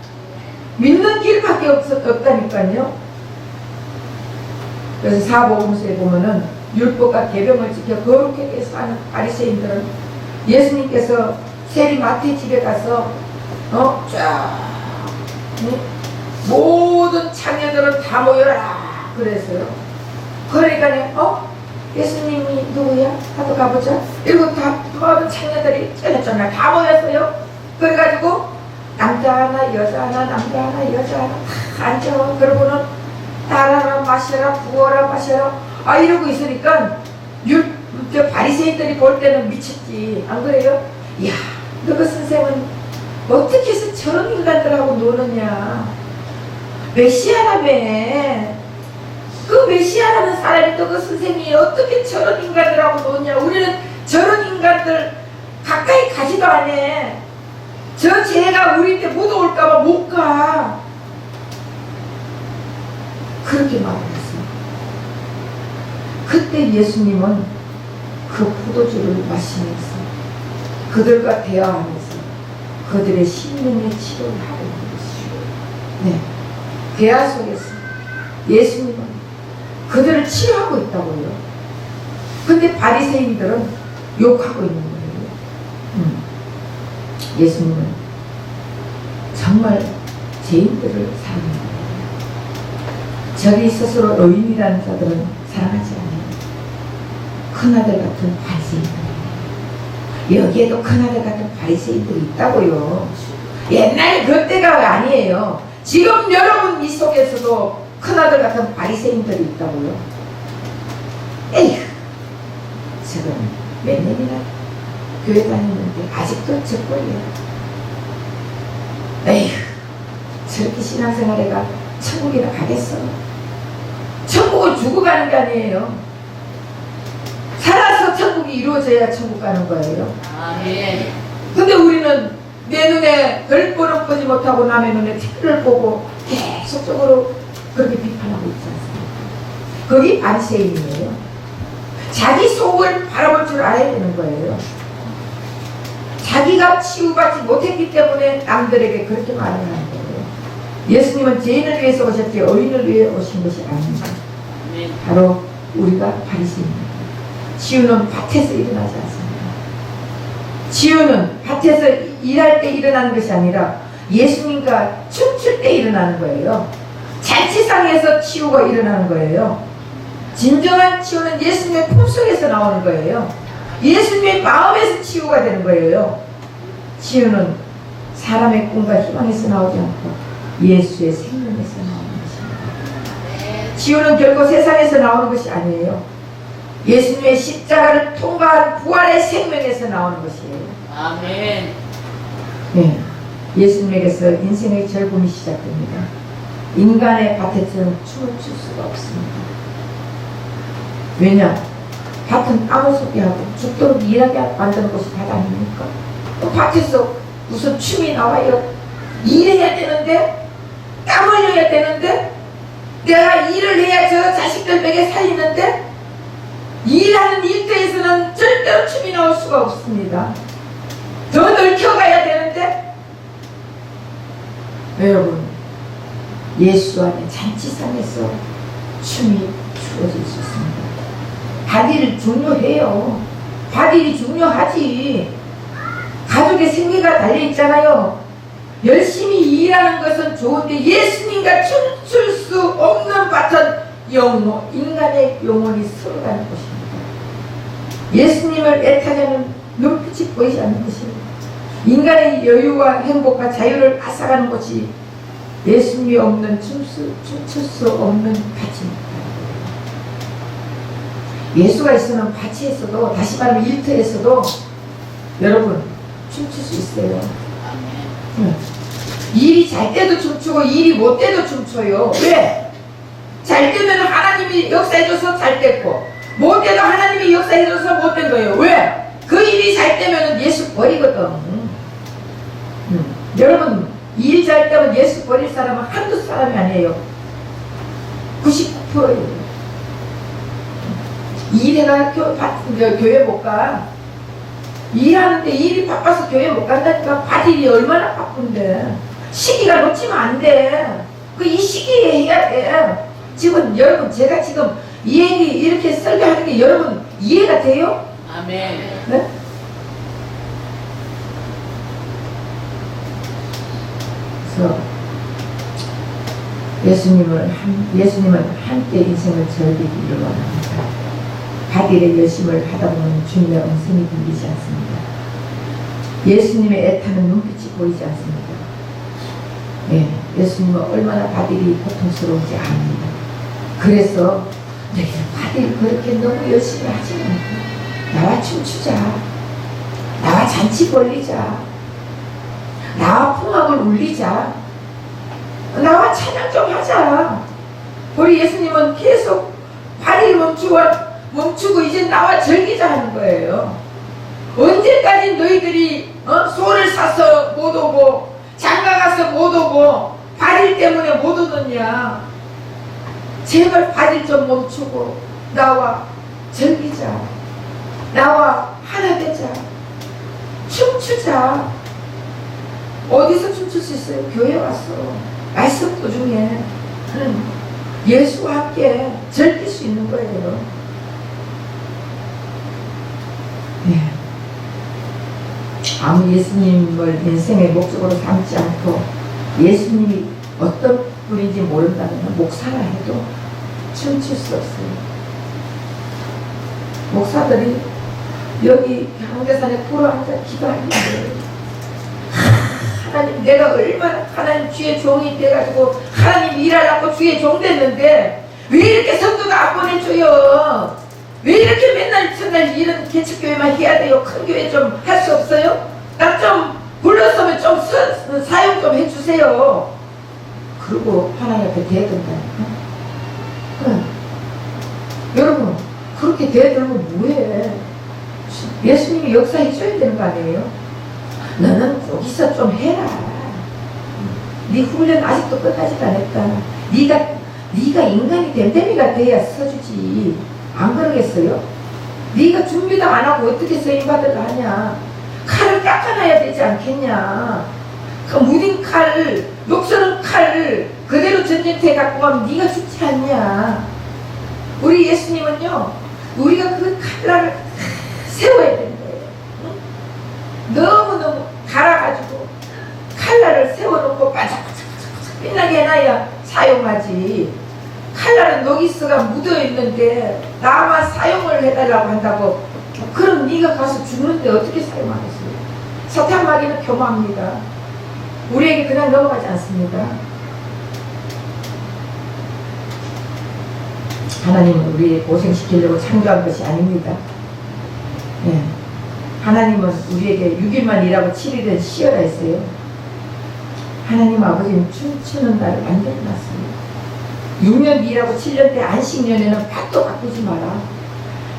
믿는 길밖에 없다니까요. 그래서 사복음서에 보면은 율법과 계명을 지켜 거룩하게 사는 바리새인들은 예수님께서 세리마태 집에 가서 쫙 모든 창녀들은 다 모여라 그랬어요. 그러니까 예수님이 누구야? 하도 가보자. 이러고 다 모든 창녀들이 쩌냈잖아요. 다 모였어요. 그래가지고 남자 하나 여자 하나 남자 하나 여자 하나 다 앉아. 그러고는 따라라 마셔라 부어라 마셔라 이러고 있으니까 저 바리새인들이 볼 때는 미쳤지. 안 그래요? 이야 너그 선생은 어떻게 해서 저런 인간들하고 노느냐. 메시아라며. 그 메시아라는 사람이 또 그 선생이 어떻게 저런 인간들하고 노냐. 우리는 저런 인간들 가까이 가지도 않아. 저 죄가 우리한테 묻어올까봐 못 가. 그렇게 말했어요. 그때 예수님은 그 포도주를 마시면서 그들과 대화하면서 그들의 심령의 치료를 하고 있는 것이죠. 네. 대화 속에서 예수님은 그들을 치료하고 있다고요. 근데 바리새인들은 욕하고 있는 거예요. 예수님은 정말 죄인들을 사랑합니다. 저리 스스로 의인이라는 자들은 사랑하지 않아요. 큰아들 같은 바리새인들. 여기에도 큰아들 같은 바리새인들이 있다고요. 옛날 그때가 아니에요. 지금 여러분 이 속에서도 큰아들 같은 바리새인들이 있다고요. 에휴, 지금 몇 년이나 교회 다녔는데 아직도 저 꼴이야. 에휴, 저렇게 신앙생활해가 천국이나 가겠어. 천국은 주고 가는 게 아니에요. 살아서 천국이 이루어져야 천국 가는 거예요. 아멘. 근데 우리는 내 눈에 별보는 보지 못하고 남의 눈에 티끌을 보고 계속적으로 그렇게 비판하고 있지 않습니까? 그게 바리새인이에요. 자기 속을 바라볼 줄 알아야 되는 거예요. 자기가 치유받지 못했기 때문에 남들에게 그렇게 말을 하는 거예요. 예수님은 죄인을 위해서 오셨지 의인을 위해 오신 것이 아닙니다. 바로 우리가 바리새인입니다. 치유는 밭에서 일어나지 않습니다. 치유는 밭에서 일할 때 일어나는 것이 아니라 예수님과 춤출 때 일어나는 거예요. 잔치상에서 치유가 일어나는 거예요. 진정한 치유는 예수님의 품속에서 나오는 거예요. 예수님의 마음에서 치유가 되는 거예요. 치유는 사람의 꿈과 희망에서 나오지 않고 예수의 생명에서 나오는 것입니다. 치유는 결코 세상에서 나오는 것이 아니에요. 예수님의 십자가를 통과한 부활의 생명에서 나오는 것이에요. 아멘. 네, 예수님에게서 인생의 절금이 시작됩니다. 인간의 밭에서는 춤을 출 수가 없습니다. 왜냐? 밭은 땀을 쏟게 하고 죽도록 일하게 만드는 것이 밭 아닙니까? 그 밭에서 무슨 춤이 나와요? 일해야 되는데, 땀 흘려야 되는데, 내가 일을 해야 저 자식들 먹여 살리는데, 일하는 일터에서는 절대로 춤이 나올 수가 없습니다. 더 넓혀가야 되는데, 여러분, 예수 안에 잔치상에서 춤이 추어질 수 있습니다. 밭일이 중요해요. 밭일이 중요하지. 가족의 생계가 달려있잖아요. 열심히 일하는 것은 좋은데 예수님과 춤출 수 없는 밭은 인간의 영혼이 서러가는 것입니다. 예수님을 애타게는 눈빛이 보이지 않는 것입니다. 인간의 여유와 행복과 자유를 앗아가는 것이 예수님이 없는 춤출 수 없는 밭입니다. 예수가 있으면 밭에서도, 다시 말하면 일터에서도 여러분 춤출 수 있어요. 일이 잘 때도 춤추고 일이 못 때도 춤춰요. 왜? 잘 때면 하나님이 역사해줘서 잘 됐고 못 때도 하나님이 역사해줘서 못 된 거예요. 왜? 그 일이 잘 되면 예수 버리거든. 여러분 일 잘 되면 예수 버릴 사람은 한두 사람이 아니에요. 99%예요. 일해가 교회 못 가. 일하는데 일이 바빠서 교회 못 간다니까. 받일이 얼마나 바쁜데. 시기가 놓치면 안 돼. 이 시기에 해야 돼. 지금 여러분, 제가 지금 이 얘기 이렇게 설교하는 게 여러분 이해가 돼요? 아멘. 네? 그래서 예수님은 함께 인생을 즐기기를 원합니다. 받일에 열심을 하다 보면 주님의 음성이 들리지 않습니다. 예수님의 애타는 눈빛이 보이지 않습니다. 예, 예수님은 얼마나 받일이 고통스러운지 압니다. 그래서 너희는 받일 그렇게 너무 열심히 하지 말고 나와 춤추자, 나와 잔치 벌리자, 나와 풍악을 울리자, 나와 찬양 좀 하자. 우리 예수님은 계속 받일 멈추고 이제 나와 즐기자 하는 거예요. 언제까지 너희들이 소를 사서 못 오고 장가 가서 못 오고 받일 때문에 못 오느냐. 제발 받일 좀 멈추고 나와 즐기자, 나와 하나 되자, 춤추자. 어디서 춤출 수 있어요? 교회 와서 말씀 도중에 예수와 함께 즐길 수 있는 거예요. 네. 아무 예수님을 인생의 목적으로 삼지 않고 예수님이 어떤 분인지 모른다면 목사라 해도 춤출 수 없어요. 목사들이 여기 강대산에 불어앉아 기도하는데 하나님, 내가 얼마나 하나님 주의 종이 돼가지고 하나님 일하려고 주의 종 됐는데 왜 이렇게 성도가 안 보내줘요? 왜 이렇게 맨날 이런 개척교회만 해야 돼요? 큰 교회 좀 할 수 없어요? 나 좀 불렀으면 좀 사용 좀 해주세요. 그리고 하나님 앞에 대든다니까. 여러분, 그렇게 대들면 뭐해? 예수님이 역사해줘야 되는 거 아니에요? 너는 거기서 좀 해라. 네 훈련 아직도 끝나지도 않았다. 네가 인간이 됨됨이가 돼야 서주지. 안 그러겠어요? 네가 준비도 안 하고 어떻게 쓰임받으려 하냐. 칼을 깎아놔야 되지 않겠냐. 그 무딘 칼, 녹서는 칼 그대로 전쟁터에 갖고 가면 네가 죽지 않냐. 우리 예수님은요, 우리가 그 칼날을 세워야 되는 거예요. 응? 너무너무 갈아가지고 칼날을 세워놓고 바짝바짝 빛나게 해놔야 사용하지. 칼날은 노기스가 묻어있는데 나만 사용을 해달라고 한다고. 그럼 네가 가서 죽는데 어떻게 사용하겠어요? 사탄마귀는 교만합니다. 우리에게 그냥 넘어가지 않습니다. 하나님은 우리 고생시키려고 창조한 것이 아닙니다. 네. 하나님은 우리에게 6일만 일하고 7일은 쉬어라 했어요. 하나님 아버지는 춤추는 날을 만들어놨습니다. 6년 일하고 7년 때 안식년에는 밭도 가꾸지 마라,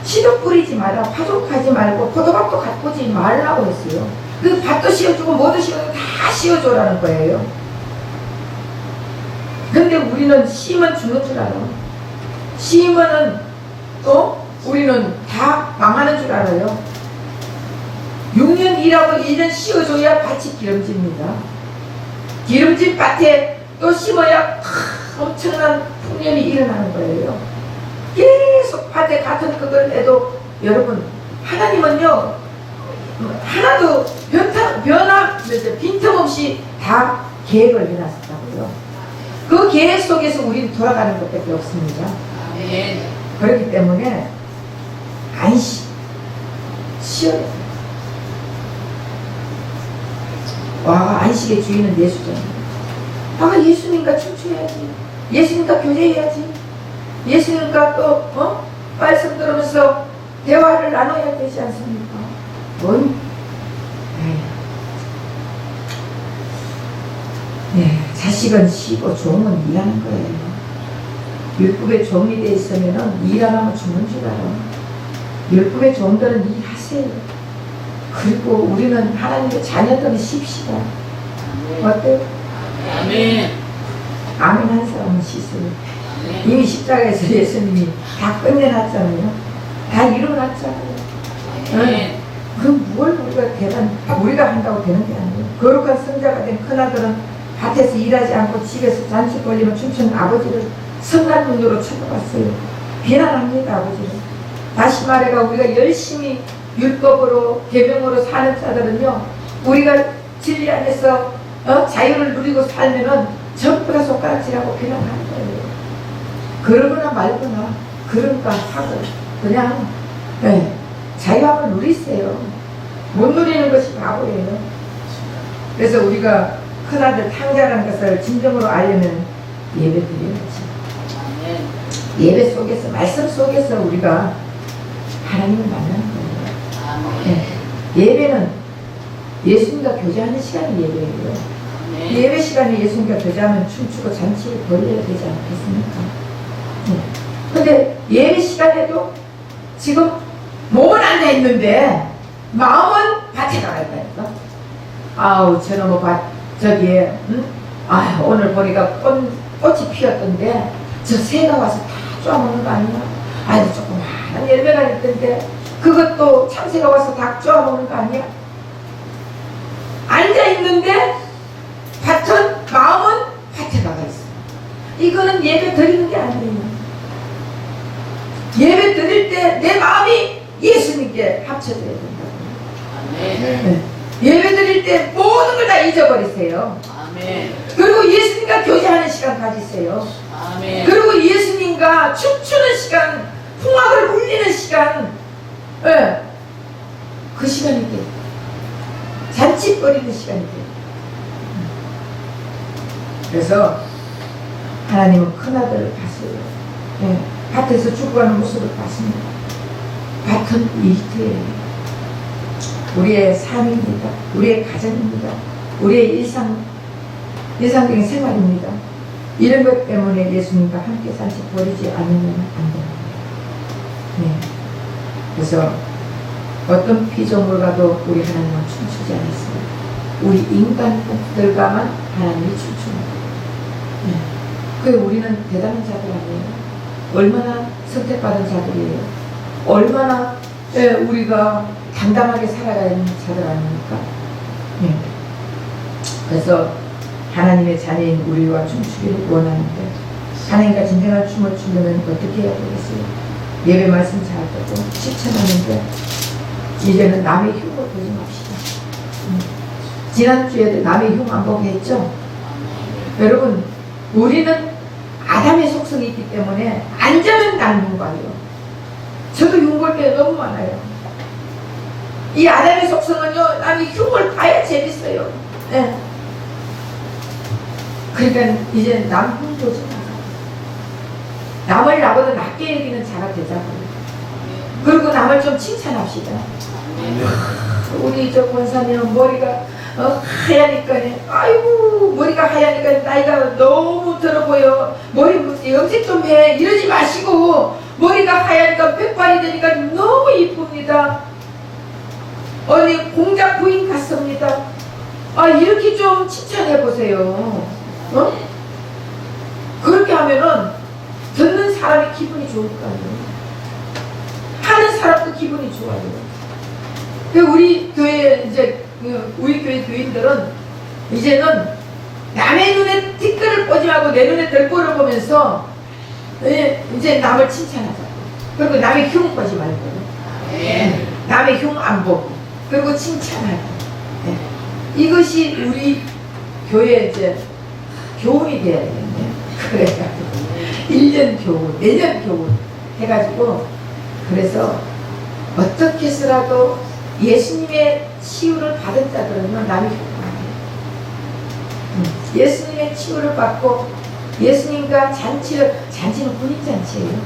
씨도 뿌리지 마라, 파종하지 말고 포도밭도 가꾸지 말라고 했어요. 그 밭도 씌워주고 뭐도 씌워주고 다 씌워줘라는 거예요. 근데 우리는 씨만 주는 줄 알아. 심으면은 우리는 다 망하는 줄 알아요. 6년 일하고 1년 씌워줘야 밭이 기름집니다. 기름진 밭에 또 심어야 엄청난 풍년이 일어나는 거예요. 계속 밭에 같은 그걸 해도 여러분, 하나님은요 하나도 빈틈없이 다 계획을 해놨었다고요. 그 계획 속에서 우리는 돌아가는 것밖에 없습니다. 아멘. 그렇기 때문에 쉬어야 돼요. 와, 안식의 주인은 예수잖아요. 예수님과 춤춰야지, 예수님과 교제해야지, 예수님과 또 말씀 들으면서 대화를 나눠야 되지 않습니까? 네, 자식은 쉬고 종은 일하는 거예요. 율법의 종이 돼 있으면 일 안 하면 죽는 줄 알아. 율법의 종들은 일하세요. 그리고 우리는 하나님의 자녀들이 쉽시다. 어때요? 아멘. 아멘 한 사람은 시술. 아멘. 이미 십자가에서 예수님이 다 끝내놨잖아요. 다 이루어놨잖아요. 아멘. 그럼 뭘 우리가 한다고 되는 게 아니에요. 거룩한 성자가 된 큰아들은 밭에서 일하지 않고 집에서 잔치 벌리며 춤추는 아버지를 선한 눈으로 쳐다봤어요. 비난합니다, 아버지를. 다시 말해가 우리가 열심히 율법으로 계명으로 사는 자들은요, 우리가 진리 안에서 자유를 누리고 살면은 전부 다 손가락질하고 비난하는 거예요. 그러거나 말거나 그런가 하고 그냥 자유함을 누리세요. 못 누리는 것이 바보예요. 그래서 우리가 큰아들 탕자라는 것을 진정으로 알려면 예배 드려야지. 아멘. 예배 속에서, 말씀 속에서 우리가 하나님을 만나는 거예요. 예배는 예수님과 교제하는 시간이 예배예요. 아멘. 예배 시간에 예수님과 교제하면 춤추고 잔치를 벌여야 되지 않겠습니까? 근데 예배 시간에도 지금 몸은 앉아있는데 마음은 밭에 나가 있다니까. 아우 저놈의 밭 저기에 오늘 보니까 꽃이 피었던데 저 새가 와서 다 쪼아먹는 거 아니야? 아니 조그마한 열매가 있던데 그것도 참새가 와서 다 쪼아먹는 거 아니야? 앉아있는데 밭은 마음은 밭에 나가 있어. 이거는 예배 드리는 게 아니에요. 예배 드릴 때 내 마음이 예수님께 합쳐져야 된다고. 아멘. 예배 드릴 때 모든 걸 다 잊어버리세요. 아멘. 그리고 예수님과 교제하는 시간 가지세요. 아멘. 그리고 예수님과 춤추는 시간, 풍악을 울리는 시간, 그 시간이 돼. 잔치 벌이는 시간이 돼. 그래서 하나님은 큰아들을 봤어요. 밭에서 죽어가는 모습을 봤습니다. 밭은 일터예요. 우리의 삶입니다. 우리의 가정입니다. 우리의 일상적인 생활입니다. 이런 것 때문에 예수님과 함께 잔치 벌이지 않으면 안 됩니다. 그래서 어떤 피조물과도 우리 하나님은 춤추지 않았습니다. 우리 인간들과만 하나님이 춤춥니다. 그 우리는 대단한 자들 아니에요. 얼마나 선택받은 자들이에요. 얼마나 우리가 당당하게 살아가야 하는 자들 아닙니까? 그래서 하나님의 자녀인 우리와 춤추기를 원하는데 하나님과 진정한 춤을 추려면 어떻게 해야 되겠어요? 예배 말씀 잘 듣고 실천하는데 이제는 남의 흉을 보지 맙시다. 지난주에도 남의 흉 안 보게 했죠? 여러분 우리는 아담의 속성이 있기 때문에 앉으면 난 흉봐요. 저도 흉 볼 때 너무 많아요. 이 아담의 속성은요, 남이 흉을 봐야 재밌어요. 그러니까 이제 남 흉 보지 마세요. 남을 나보다 낮게 여기는 자가 되자고요. 그리고 남을 좀 칭찬합시다. 우리 저 권사님은 머리가 하얘니까 아이고 머리가 하얘니까 나이가 너무 들어 보여. 머리 염색 좀 해. 이러지 마시고 머리가 하얘니까 백발이 되니까 너무 이쁩니다. 어디 공작 부인 같습니다. 이렇게 좀 칭찬해 보세요. 그렇게 하면은 듣는 사람이 기분이 좋을 거 아니에요. 하는 사람도 기분이 좋아요. 우리 교회 우리 교회 교인들은 이제는 남의 눈에 티끌을 보지 말고 내 눈에 들보를 보면서 이제 남을 칭찬하자. 그리고 남의 흉 보지 말고 남의 흉 안 보고 그리고 칭찬하고 이것이 우리 교회 이제 교훈이 돼야 되겠네. 그래가지고 1년 교훈, 내년 교훈 해가지고 그래서 어떻게 해서라도 예수님의 치유를 받은 자들은 남이 흉하게 예수님의 치유를 받고 예수님과 잔치는 혼인잔치예요.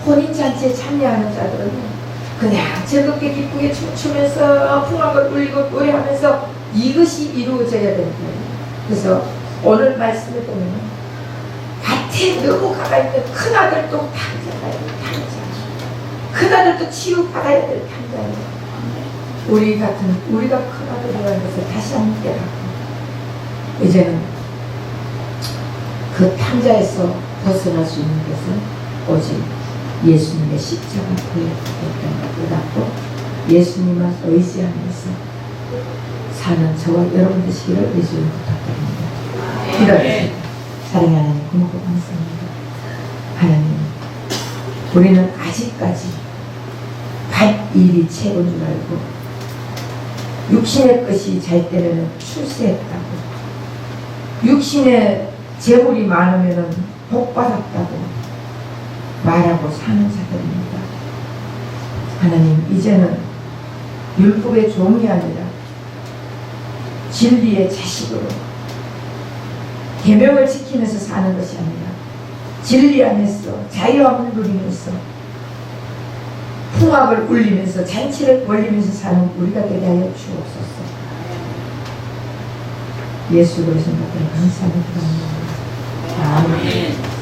혼인잔치에 참여하는 자들은 그냥 즐겁게 기쁘게 춤추면서 풍악을 울리고 노래하면서 이것이 이루어져야 되는 거예요. 그래서 오늘 말씀을 보면 밭에 너무 가까이있는 큰아들도 탕자예요. 큰아들도 치유받아야 될 탕자예요. 우리가 큰아들이라는 것을 다시 한번 깨닫고 이제는 그 탕자에서 벗어날 수 있는 것은 오직 예수님의 십자가 보였던 걸 깨닫고 예수님만 의지하면서 사는 저와 여러분 되시기를 예수님 부탁드립니다. 기도하겠습니다. 사랑하는 하나님 고맙고 감사합니다. 하나님, 우리는 아직까지 밭일이 최고인 줄 알고 육신의 것이 잘 때면 출세했다고, 육신의 재물이 많으면 복받았다고 말하고 사는 자들입니다. 하나님, 이제는 율법의 종이 아니라 진리의 자식으로 계명을 지키면서 사는 것이 아니라 진리 안에서 자유함을 누리면서 풍악을 울리면서 잔치를 벌리면서 사는 우리가 되게 하여 주옵소서. 예수 그리스도 감사합니다. 아멘.